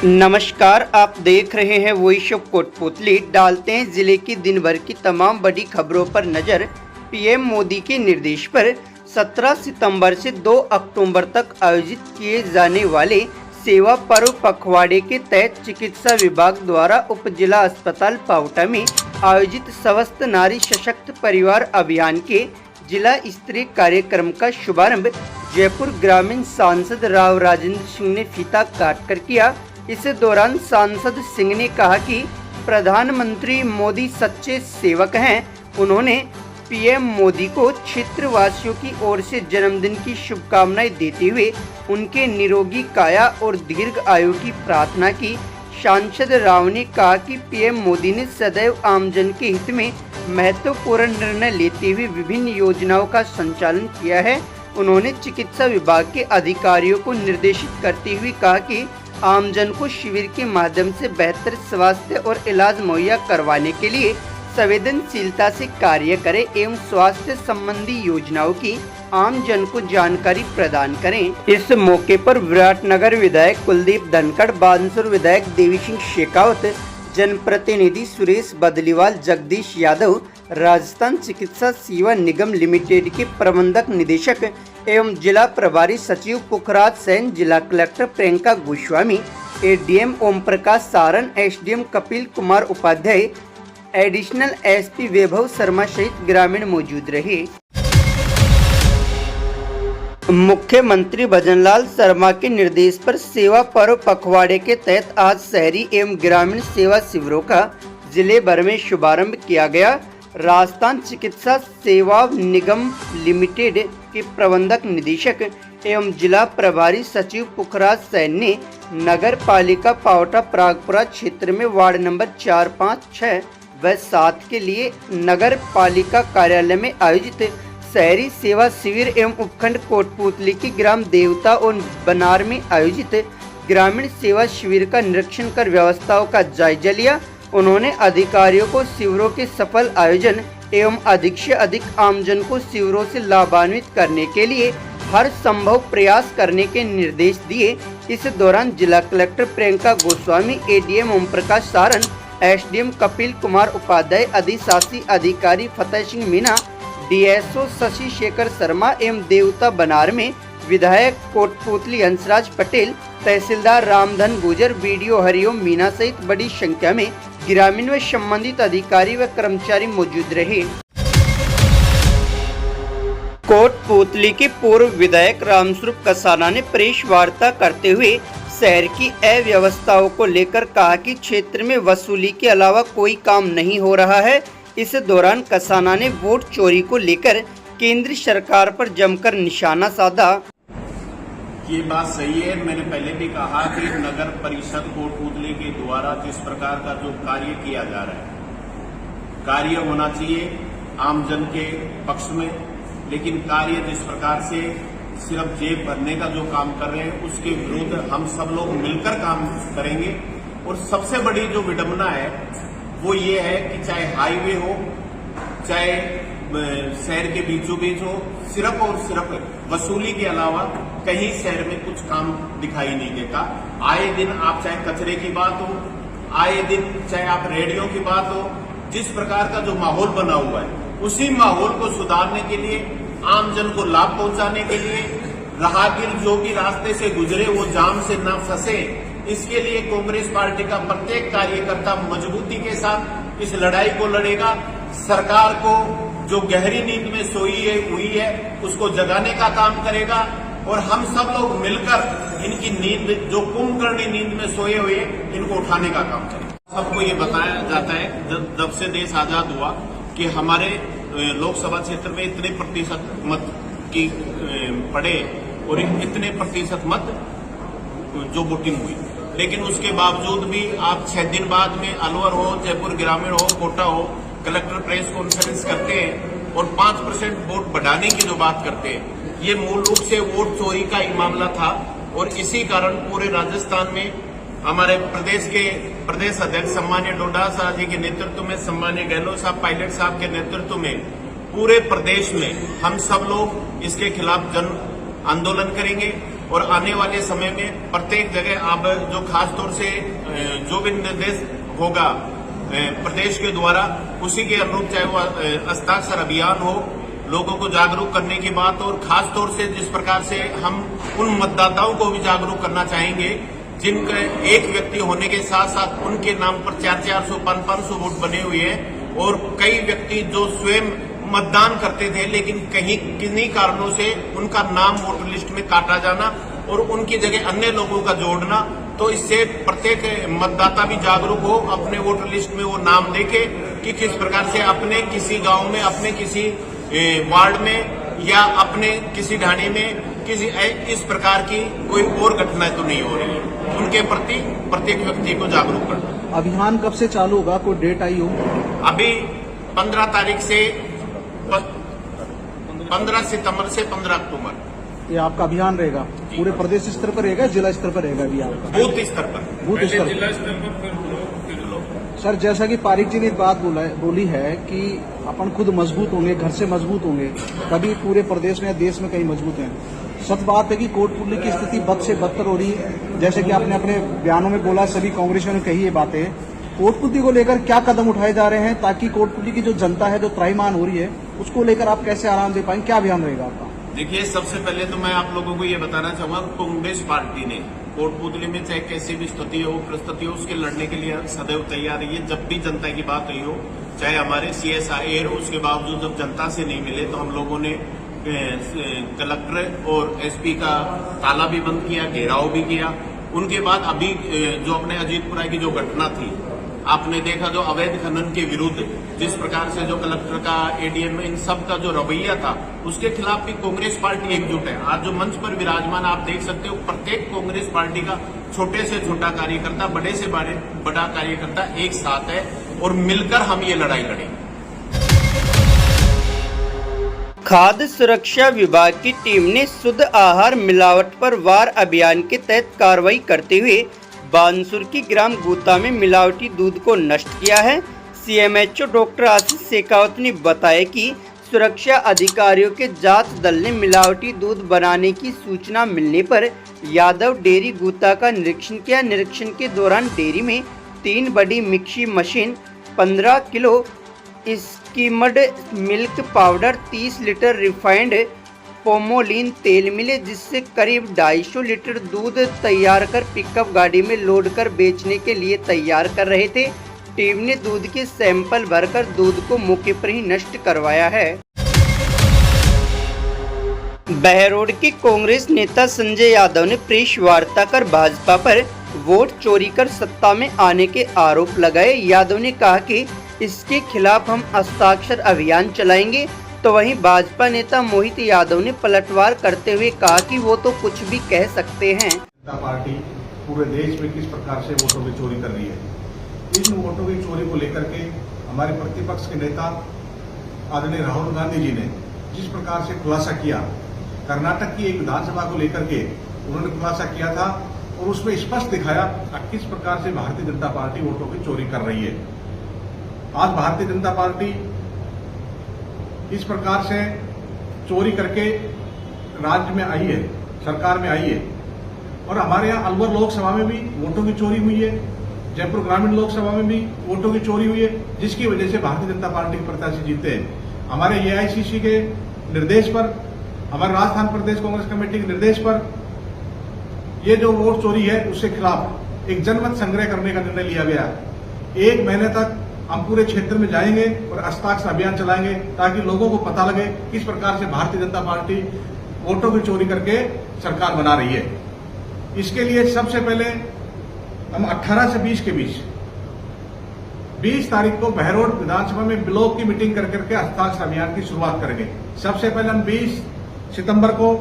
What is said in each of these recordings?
नमस्कार, आप देख रहे हैं वॉइस ऑफ कोटपुतली। डालते हैं जिले की दिन भर की तमाम बड़ी खबरों पर नजर। पीएम मोदी के निर्देश पर 17 सितंबर से 2 अक्टूबर तक आयोजित किए जाने वाले सेवा पर्व पखवाड़े के तहत चिकित्सा विभाग द्वारा उप जिला अस्पताल पावटा में आयोजित स्वस्थ नारी सशक्त परिवार अभियान के जिला स्तरीय कार्यक्रम का शुभारंभ जयपुर ग्रामीण सांसद राव राजेंद्र सिंह ने फीता काटकर किया। इस दौरान सांसद सिंह ने कहा कि प्रधानमंत्री मोदी सच्चे सेवक हैं। उन्होंने पीएम मोदी को क्षेत्रवासियों की ओर से जन्मदिन की शुभकामनाएं देते हुए उनके निरोगी काया और दीर्घ आयु की प्रार्थना की। सांसद राव ने कहा कि पीएम मोदी ने सदैव आमजन के हित में महत्वपूर्ण निर्णय लेते हुए विभिन्न योजनाओं का संचालन किया है। उन्होंने चिकित्सा विभाग के अधिकारियों को निर्देशित करते हुए कहा कि आमजन को शिविर के माध्यम से बेहतर स्वास्थ्य और इलाज मुहैया करवाने के लिए संवेदनशीलता से कार्य करें एवं स्वास्थ्य संबंधी योजनाओं की आमजन को जानकारी प्रदान करें। इस मौके पर विराटनगर विधायक कुलदीप धनखड़, बानसूर विधायक देवी सिंह शेखावत, जनप्रतिनिधि सुरेश बदलीवाल, जगदीश यादव, राजस्थान चिकित्सा सेवा निगम लिमिटेड के प्रबंधक निदेशक एवं जिला प्रभारी सचिव पुखराज सेन, जिला collector Priyanka Goswami, ADM Om Prakash Saran, SDM Kapil Kumar Upadhyay, additional SP Vaibhav Sharma सहित ग्रामीण मौजूद रहे। मुख्यमंत्री भजनलाल शर्मा के निर्देश पर सेवा पर्व पखवाड़े के तहत आज शहरी एवं ग्रामीण सेवा शिविरों का जिले भर में शुभारंभ किया गया। राजस्थान चिकित्सा सेवा निगम लिमिटेड के प्रबंधक निदेशक एवं जिला प्रभारी सचिव पुखराज सैन ने नगर पालिका पावटा प्रागपुरा क्षेत्र में वार्ड नंबर 4, 5, 6 व 7 के लिए नगर पालिका कार्यालय में आयोजित शहरी सेवा शिविर एवं उपखंड कोटपुतली की ग्राम देवता और बनार में आयोजित ग्रामीण सेवा शिविर का निरीक्षण कर व्यवस्थाओं का जायजा लिया। उन्होंने अधिकारियों को शिविरों के सफल आयोजन एवं अधिक से अधिक आमजन को शिविरों से लाभान्वित करने के लिए हर संभव प्रयास करने के निर्देश दिए। इस दौरान जिला collector Priyanka Goswami, ADM Om Prakash Saran, SDM Kapil Kumar Upadhyay, अधिशासी अधिकारी फतेह सिंह मीना, डीएसओ शशि शेखर शर्मा एवं देवता बनार में विधायक कोटपुतली हंसराज पटेल, तहसीलदार रामधन गुजर, बीडीओ हरिओम मीना सहित बड़ी संख्या में ग्रामीण व संबंधित अधिकारी व कर्मचारी मौजूद रहे। कोटपुतली के पूर्व विधायक रामस्वरूप कसाना ने प्रेस वार्ता करते हुए शहर की अव्यवस्थाओं को लेकर कहा कि क्षेत्र में वसूली के अलावा कोई काम नहीं हो रहा है। इस दौरान कसाना ने वोट चोरी को लेकर केंद्र सरकार पर जमकर निशाना साधा। ये बात सही है। मैंने पहले भी कहा कि नगर परिषद कोटपुतली के द्वारा जिस प्रकार का जो कार्य किया जा रहा है, कार्य होना चाहिए आमजन के पक्ष में, लेकिन कार्य जिस प्रकार से सिर्फ जेब भरने का जो काम कर रहे हैं उसके विरुद्ध हम सब लोग मिलकर काम करेंगे। और सबसे बड़ी जो विडंबना है वो ये है कि चाहे हाईवे हो, चाहे शहर के बीचों बीच हो, सिर्फ और सिर्फ वसूली के अलावा कहीं शहर में कुछ काम दिखाई नहीं देता। आए दिन आप चाहे कचरे की बात हो, आए दिन चाहे आप रेडियो की बात हो, जिस प्रकार का जो माहौल बना हुआ है उसी माहौल को सुधारने के लिए, आमजन को लाभ पहुंचाने के लिए, राहगीर जो भी रास्ते से गुजरे वो जाम से न फंसे, इसके लिए कांग्रेस पार्टी का प्रत्येक कार्यकर्ता मजबूती के साथ इस लड़ाई को लड़ेगा। सरकार को जो गहरी नींद में सोई हुई है उसको जगाने का काम करेगा और हम सब लोग मिलकर इनकी नींद, जो कुंभकर्णी नींद में सोए हुए, इनको उठाने का काम करें। सबको ये बताया जाता है जब से देश आजाद हुआ कि हमारे लोकसभा क्षेत्र में इतने प्रतिशत मत की पड़े और इतने प्रतिशत मत जो वोटिंग हुई, लेकिन उसके बावजूद भी आप 6 दिन बाद में अलवर हो, जयपुर ग्रामीण हो, कोटा हो, कलेक्टर प्रेस कॉन्फ्रेंस करते हैं और 5% वोट बढ़ाने की जो बात करते हैं, ये मूल रूप से वोट चोरी का ही मामला था। और इसी कारण पूरे राजस्थान में हमारे प्रदेश के प्रदेश अध्यक्ष सम्मान्य डोडासा जी के नेतृत्व में, सम्मान्य गहलोत साहब पायलट साहब के नेतृत्व में पूरे प्रदेश में हम सब लोग इसके खिलाफ जन आंदोलन करेंगे। और आने वाले समय में प्रत्येक जगह अब जो खास तौर से जो भी निर्देश होगा प्रदेश के द्वारा, उसी के अनुरूप चाहे वो हस्ताक्षर अभियान हो, लोगों को जागरूक करने की बात, और खास तौर से जिस प्रकार से हम उन मतदाताओं को भी जागरूक करना चाहेंगे जिनके एक व्यक्ति होने के साथ साथ उनके नाम पर 400, 500 वोट बने हुए हैं, और कई व्यक्ति जो स्वयं मतदान करते थे लेकिन कहीं किन्हीं कारणों से उनका नाम वोटर लिस्ट में काटा जाना और उनकी जगह अन्य लोगों का जोड़ना। तो इससे प्रत्येक मतदाता भी जागरूक हो, अपने वोटर लिस्ट में वो नाम देखे कि किस प्रकार से अपने किसी गांव में, अपने किसी वार्ड में या अपने किसी ढाणी में किसी इस प्रकार की कोई और घटना तो नहीं हो रही है। उनके प्रति प्रत्येक व्यक्ति को जागरूक करना। अभियान कब से चालू होगा, कोई डेट आई हो? अभी 15 तारीख से 15 सितंबर से 15 अक्टूबर ये आपका अभियान रहेगा? पूरे प्रदेश स्तर पर रहेगा, जिला स्तर पर रहेगा? अभी आपका बूथ स्तर पर, बूथ स्तर जिला स्तर पर। सर, जैसा कि पारिक जी ने एक बात बोली है कि अपन खुद मजबूत होंगे, घर से मजबूत होंगे, तभी पूरे प्रदेश में, देश में कहीं मजबूत हैं। सच बात है कि कोटपुतली की स्थिति बद से बदतर हो रही है, जैसे कि आपने अपने बयानों में बोला, सभी कांग्रेसियों ने कही ये बातें। कोटपुतली को लेकर क्या कदम उठाए जा रहे हैं ताकि कोटपुतली की जो जनता है, जो त्राहिमाम हो रही है, उसको लेकर आप कैसे आराम दे पाएंगे? क्या अभियान रहेगा आपका? देखिए, सबसे पहले तो मैं आप लोगों को ये बताना चाहूंगा, कांग्रेस पार्टी ने कोटपुतली में चाहे कैसी भी स्थिति हो, परिस्थिति हो, उसके लड़ने के लिए सदैव तैयार रही है। जब भी जनता की बात हुई हो, चाहे हमारे CSIR हो, उसके बावजूद जब जनता से नहीं मिले तो हम लोगों ने कलेक्टर और SP का ताला भी बंद किया, घेराव भी किया। उनके बाद अभी जो अपने अजीतपुरा की जो घटना थी, आपने देखा, जो अवैध खनन के विरुद्ध जिस प्रकार से जो कलेक्टर का, ADM, इन सब का जो रवैया था, उसके खिलाफ भी कांग्रेस पार्टी एकजुट है। आज जो मंच पर विराजमान आप देख सकते हो, प्रत्येक कांग्रेस पार्टी का छोटे से छोटा कार्यकर्ता, बड़े से बड़ा कार्यकर्ता एक साथ है और मिलकर हम ये लड़ाई लड़ेंगे। खाद्य सुरक्षा विभाग की टीम ने शुद्ध आहार मिलावट पर वार अभियान के तहत कार्रवाई करते हुए बानसूर की ग्राम गूता में मिलावटी दूध को नष्ट किया है। CMHO डॉक्टर आशीष शेखावत ने बताया कि सुरक्षा अधिकारियों के जांच दल ने मिलावटी दूध बनाने की सूचना मिलने पर यादव डेयरी गूता का निरीक्षण किया। निरीक्षण के दौरान डेयरी में 3 बड़ी mixie machine, 15 kilo skimmed milk powder, 30 litre refined पोमोलिन तेल मिले, जिससे करीब 250 लीटर दूध तैयार कर पिकअप गाड़ी में लोड कर बेचने के लिए तैयार कर रहे थे। टीम ने दूध के सैंपल भरकर दूध को मौके पर ही नष्ट करवाया है। बहरोड के कांग्रेस नेता संजय यादव ने प्रेस वार्ता कर भाजपा पर वोट चोरी कर सत्ता में आने के आरोप लगाए। यादव ने कहा कि इसके खिलाफ हम हस्ताक्षर अभियान चलाएंगे। तो वहीं भाजपा नेता मोहित यादव ने पलटवार करते हुए कहा कि वो तो कुछ भी कह सकते हैं। जनता पार्टी पूरे देश में किस प्रकार से वोटों की चोरी कर रही है, इन वोटों की चोरी को लेकर के हमारे प्रतिपक्ष के नेता आदरणीय राहुल गांधी जी ने जिस प्रकार से खुलासा किया, कर्नाटक की एक विधानसभा को लेकर के उन्होंने खुलासा किया था और उसमें स्पष्ट दिखाया किस प्रकार से भारतीय जनता पार्टी वोटों की चोरी कर रही है। आज भारतीय जनता पार्टी इस प्रकार से चोरी करके राज्य में आई है, सरकार में आई है, और हमारे यहाँ अलवर लोकसभा में भी वोटों की चोरी हुई है, जयपुर ग्रामीण लोकसभा में भी वोटों की चोरी हुई है, जिसकी वजह से भारतीय जनता पार्टी के प्रत्याशी जीते हैं। हमारे AICC के निर्देश पर, हमारे राजस्थान प्रदेश कांग्रेस कमेटी के निर्देश पर ये जो वोट चोरी है उसके खिलाफ एक जनमत संग्रह करने का निर्णय लिया गया। 1 महीने तक हम पूरे क्षेत्र में जाएंगे और हस्ताक्षर अभियान चलाएंगे ताकि लोगों को पता लगे किस प्रकार से भारतीय जनता पार्टी वोटों की चोरी करके सरकार बना रही है। इसके लिए सबसे पहले हम 18 से 20 के बीच 20 तारीख को बहरोड विधानसभा में ब्लॉक की मीटिंग कर करके हस्ताक्षर अभियान की शुरुआत करेंगे। सबसे पहले हम 20 सितंबर को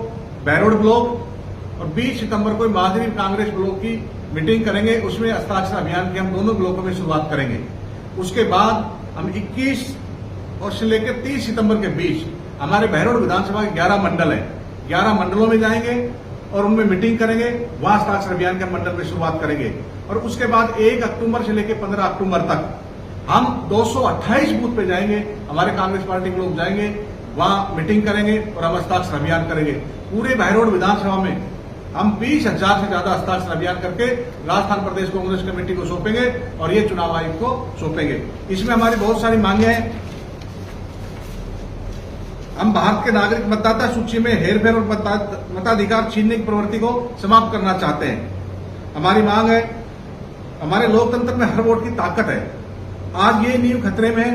बहरोड ब्लॉक और 20 सितंबर को महाजनी कांग्रेस ब्लॉक की मीटिंग करेंगे। उसमें हस्ताक्षर अभियान की हम दोनों ब्लॉकों में शुरुआत करेंगे। उसके बाद हम 21 और से लेकर 30 सितंबर के बीच हमारे बहरोड विधानसभा के 11 मंडल हैं, 11 मंडलों में जाएंगे और उनमें मीटिंग करेंगे। वहां हस्ताक्षर अभियान के मंडल में शुरुआत करेंगे और उसके बाद 1 अक्टूबर से लेकर 15 अक्टूबर तक हम 228 बूथ पे जाएंगे। हमारे कांग्रेस पार्टी के लोग जाएंगे, वहां मीटिंग करेंगे और हम हस्ताक्षर अभियान करेंगे। पूरे बहरोड विधानसभा में हम 20,000 से ज्यादा हस्ताक्षर अभियान करके राजस्थान प्रदेश कांग्रेस कमेटी को सौंपेंगे और ये चुनाव आयोग को सौंपेंगे। इसमें हमारी बहुत सारी मांगे हैं। हम भारत के नागरिक मतदाता सूची में हेरफेर और मताधिकार छीनने की प्रवृत्ति को समाप्त करना चाहते हैं। हमारी मांग है, हमारे लोकतंत्र में हर वोट की ताकत है। आज ये नींव खतरे में है।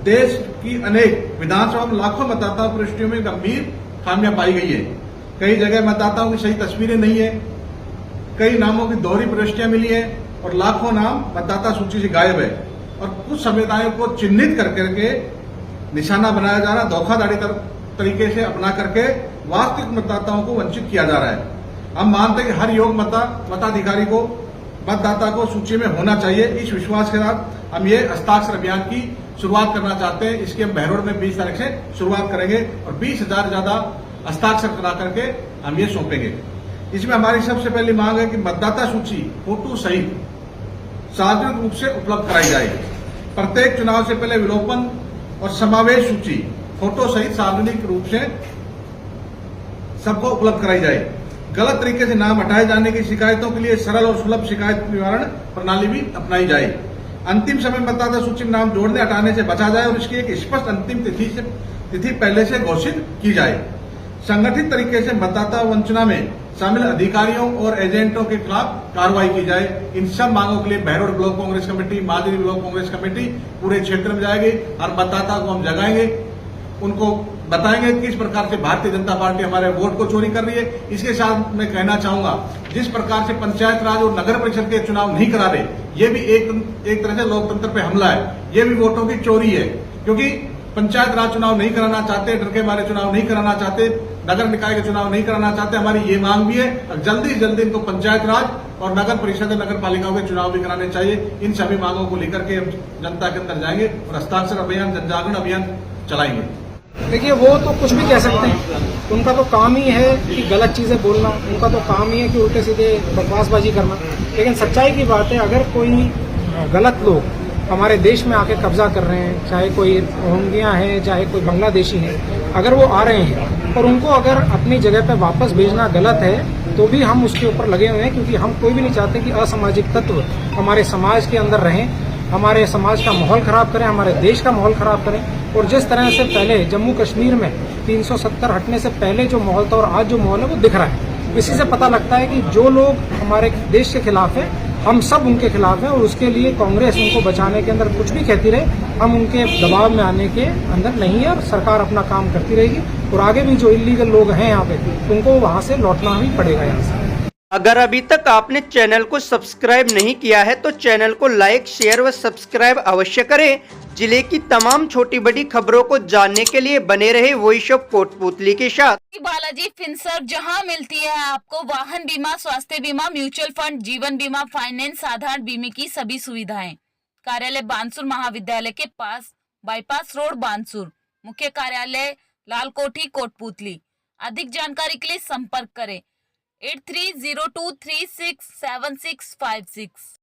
देश की अनेक विधानसभा में लाखों मतदाता प्रविष्टियों में गंभीर खामियां पाई गई है। कई जगह मतदाताओं की सही तस्वीरें नहीं है, कई नामों की दोहरी प्रविष्टियां मिली है और लाखों नाम मतदाता सूची से गायब है। और कुछ समुदायों को चिन्हित करके निशाना बनाया जा रहा है, धोखाधड़ी तरीके से अपना करके वास्तविक मतदाताओं को वंचित किया जा रहा है। हम मानते हैं कि हर योग्य मताधिकारी को मतदाता को सूची में होना चाहिए। इस विश्वास के साथ हम ये हस्ताक्षर अभियान की शुरुआत करना चाहते हैं। इसकी हम बहरोड में 20 तारीख से शुरुआत करेंगे और 20,000 से ज्यादा हस्ताक्षर करा करके हम ये सौंपेंगे। इसमें हमारी सबसे पहली मांग है कि मतदाता सूची फोटो सहित सार्वजनिक रूप से उपलब्ध कराई जाए। प्रत्येक चुनाव से पहले विलोपन और समावेश सूची फोटो सहित सार्वजनिक रूप से सबको उपलब्ध कराई जाए। गलत तरीके से नाम हटाए जाने की शिकायतों के लिए सरल और सुलभ शिकायत निवारण प्रणाली भी अपनाई जाए। अंतिम समय मतदाता सूची में नाम जोड़ने हटाने से बचा जाए और इसकी एक स्पष्ट अंतिम तिथि पहले से घोषित की जाए। संगठित तरीके से मतदाता वंचना में शामिल अधिकारियों और एजेंटों के खिलाफ कार्रवाई की जाए। इन सब मांगों के लिए बहरोड ब्लॉक कांग्रेस कमेटी, माजरी ब्लॉक कांग्रेस कमेटी पूरे क्षेत्र में जाएगी। हर मतदाता को हम जगाएंगे, उनको बताएंगे किस प्रकार से भारतीय जनता पार्टी हमारे वोट को चोरी कर रही है। इसके साथ मैं कहना चाहूंगा, जिस प्रकार से पंचायत राज और नगर परिषद के चुनाव नहीं करा रहे, ये भी एक तरह से लोकतंत्र पे हमला है। ये भी वोटों की चोरी है, क्योंकि पंचायत राज चुनाव नहीं कराना चाहते, डर के मारे चुनाव नहीं कराना चाहते, नगर निकाय के चुनाव नहीं कराना चाहते। हमारी ये मांग भी है और जल्दी से जल्दी इनको पंचायत राज और नगर परिषद नगर पालिकाओं के चुनाव भी कराने चाहिए। इन सभी मांगों को लेकर के हम जनता के अंदर जाएंगे और हस्ताक्षर अभियान, जन जागरण अभियान चलाएंगे। देखिए, वो तो कुछ भी कह सकते हैं, उनका तो काम ही है कि गलत चीजें बोलना, उनका तो काम ही है कि उल्टे सीधे बकवासबाजी करना। लेकिन सच्चाई की बात है, अगर कोई गलत लोग हमारे देश में आके कब्जा कर रहे हैं, चाहे कोई रोहिंग्या है, चाहे कोई बांग्लादेशी है, अगर वो आ रहे हैं और उनको अगर अपनी जगह पे वापस भेजना गलत है, तो भी हम उसके ऊपर लगे हुए हैं, क्योंकि हम कोई भी नहीं चाहते कि असामाजिक तत्व हमारे समाज के अंदर रहें, हमारे समाज का माहौल खराब करें, हमारे देश का माहौल खराब करें। और जिस तरह से पहले जम्मू कश्मीर में 370 हटने से पहले जो माहौल था और आज जो माहौल है वो दिख रहा है। इसी से पता लगता है कि जो लोग हमारे देश के खिलाफ हैं, हम सब उनके खिलाफ हैं और उसके लिए कांग्रेस उनको बचाने के अंदर कुछ भी कहती रहे, हम उनके दबाव में आने के अंदर नहीं है और सरकार अपना काम करती रहेगी। और आगे भी जो इलीगल लोग हैं यहाँ पे, उनको वहाँ से लौटना ही पड़ेगा यहाँ से। अगर अभी तक आपने चैनल को सब्सक्राइब नहीं किया है तो चैनल को लाइक, शेयर व सब्सक्राइब अवश्य करें। जिले की तमाम छोटी बड़ी खबरों को जानने के लिए बने रहे वॉइस ऑफ कोटपुतली के साथ। बालाजी फिनसर्व, जहां मिलती है आपको वाहन बीमा, स्वास्थ्य बीमा, म्यूचुअल फंड, जीवन बीमा, फाइनेंस, साधारण बीमे की सभी सुविधाएं। कार्यालय बानसूर महाविद्यालय के पास, बाईपास रोड, बानसूर। मुख्य कार्यालय लालकोठी, कोटपुतली। अधिक जानकारी के लिए संपर्क करें 8302367656।